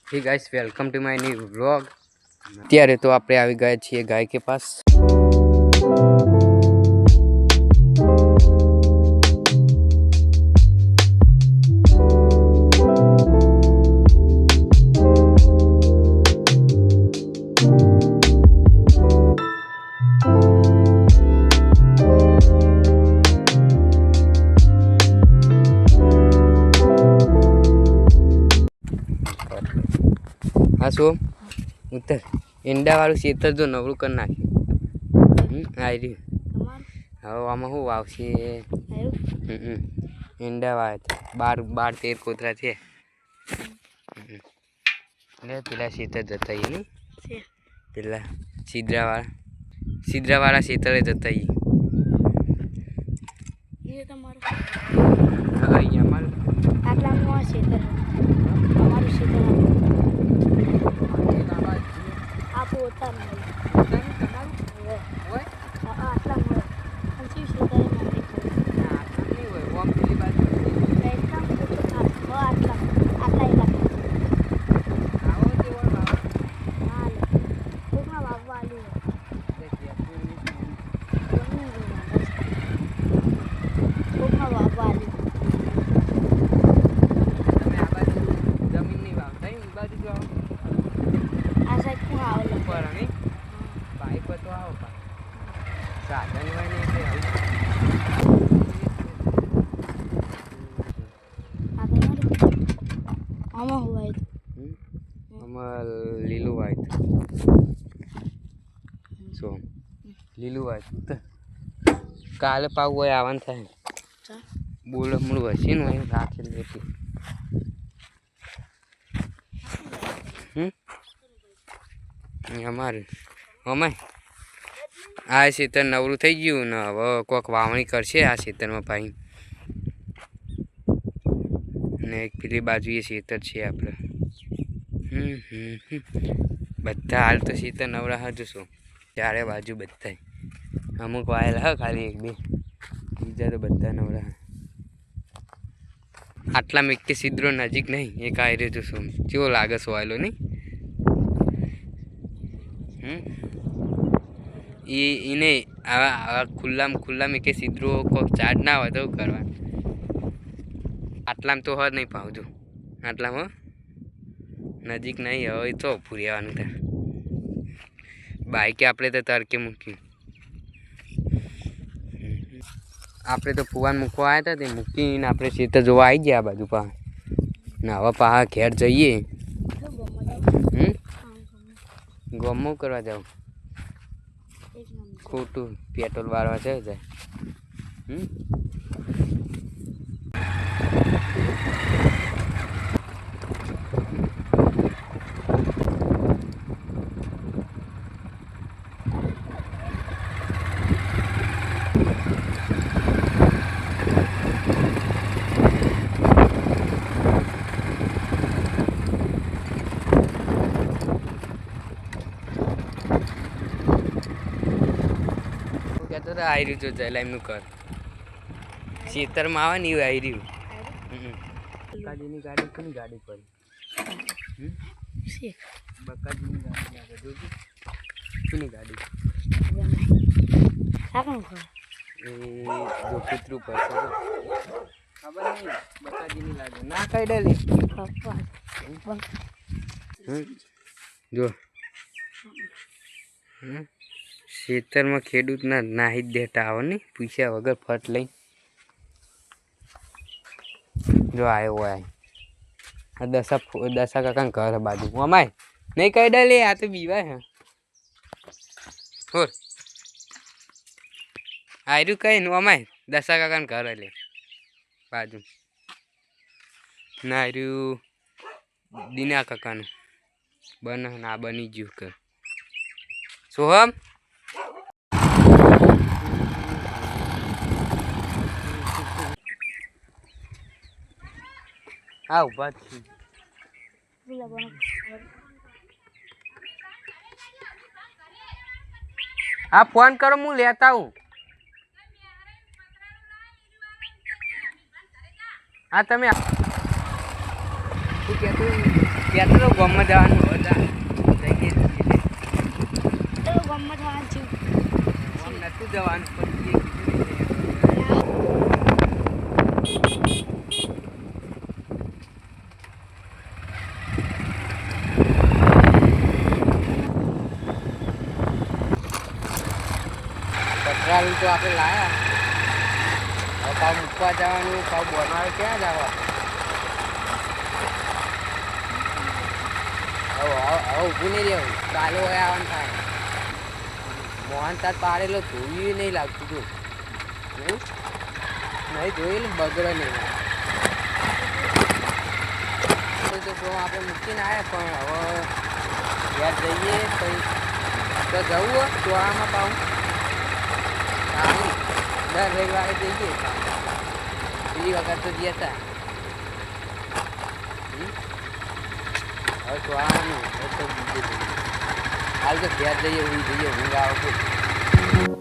Hey guys welcome to my new vlog. અત્યારે તો આપણે આવી ગયા છીએ ગાય કે પાસ। हाँ सो उतर ईंडा वालू खेतर जो नवरू कर नाख्યું आई रही હવે આમાં શું વાવશે ઈંડા વાવે છે 12-13 કોતરા છે ને પેલા ખેતર જતા ને પેલા સિદ્રાવાળા ખેતરે જતા અહીંયા અમારું આટલામાં ખેતર અમારું ખેતર आप होता नहीं आटला खेतर લીલું વાય સો લીલું વાય કાલે પાવું હોય આવવાનું થાય બોલ હમણાં હશે ને હોય રાખેલું એટલે અમારે આ ખેતર નવરું થઈ ગયું ને હવે કોઈક વાવણી કરશે આ ખેતરમાં ભાઈ ને એક પેલી બાજુ એ ખેતર છે આપણે બધા હાલ તો ખેતર નવરા હા જોશો ચારે બાજુ બધા અમુક વાયેલા હા ખાલી એક બે બીજા તો બધા નવરા આટલા મેં સિદ્રો નજીક નહીં એક આવી રહ્યો જોશો કેવો લાગે સોવાયેલો નહીં એને આવા ખુલ્લામાં કે સિદ્રો કોઈક ચાર્જ ના હોય તો કરવા આટલામાં તો હદ નહીં પાવજો આટલામાં નજીક નહીં હવે તો ફૂરેવાનું ત્યાં બાઈકે આપણે તો તડકે મૂક્યું આપણે તો ફુવાન મૂકવા આવ્યા હતા તે મૂકીને આપણે ખેતર જોવા આવી ગયા આ બાજુ પા ને હવે પા ઘેર જઈએ ગમો કરવા જાવ ખોટું પેટ્રોલ વાળવા છે જાય આવી રહ્યું જો જલાઈમનું ઘર ખેતરમાં આવે ને એવું આવી રહ્યું બકાજીની ગાડી કોની ગાડી પડી બકાજીની ગાડી આગળ જોજો કોની ગાડી એ જો કૂતરું પર ખબર નહીં બકાજીની લાગે ના કઈ ડેલી જો ખેતરમાં ખેડૂતના નાહી જ દેતા આવો ને પૂછ્યા વગર ફટ લઈ જો આવ્યો હોય આ દશા કાકા ઘર બાજુ અમાય નહીં કહી દે લે આ તો બીવાય હે હોર આયરું કઈ નું અમાય દશા કાકાને ઘર લે બાજુ ના આયરું દીના કાકાનું ના બની ગયું કર સોહમ હા ઉભા છે આ ફોન કરો હું લેતા હું હા તમે શું કહેતું કહેતો તો ગામમાં જવાનું હતા જઈએ છીએ તો ગમત થવાનું છે આમ નહોતું જવાનું પણ એ કીધું પથરાલું તો આપણે લાયા હવે પાવ મૂકવા જવાનું પાવ બોરમાળે ક્યાં જવા હવે ઊભું નહીં રહેવું ચાલુ હોય આવવાનું થાય મોહન તાર પાડેલો ધોયું નહીં લાગતું તું એવું નહીં ધોયેલું બગડે નહીં તો આપણે મૂકીને આવ્યા પણ હવે ઘેર જઈએ પછી તો જવું હોય ચોળામાં પાઉં દર રવિવારે જઈએ પેલી વખત તો ગયા હતા હવે ચોળાનું તો બીજે જઈએ હાલ તો ઘેર જઈએ ઊંઘ જઈએ ઊંઘ આવે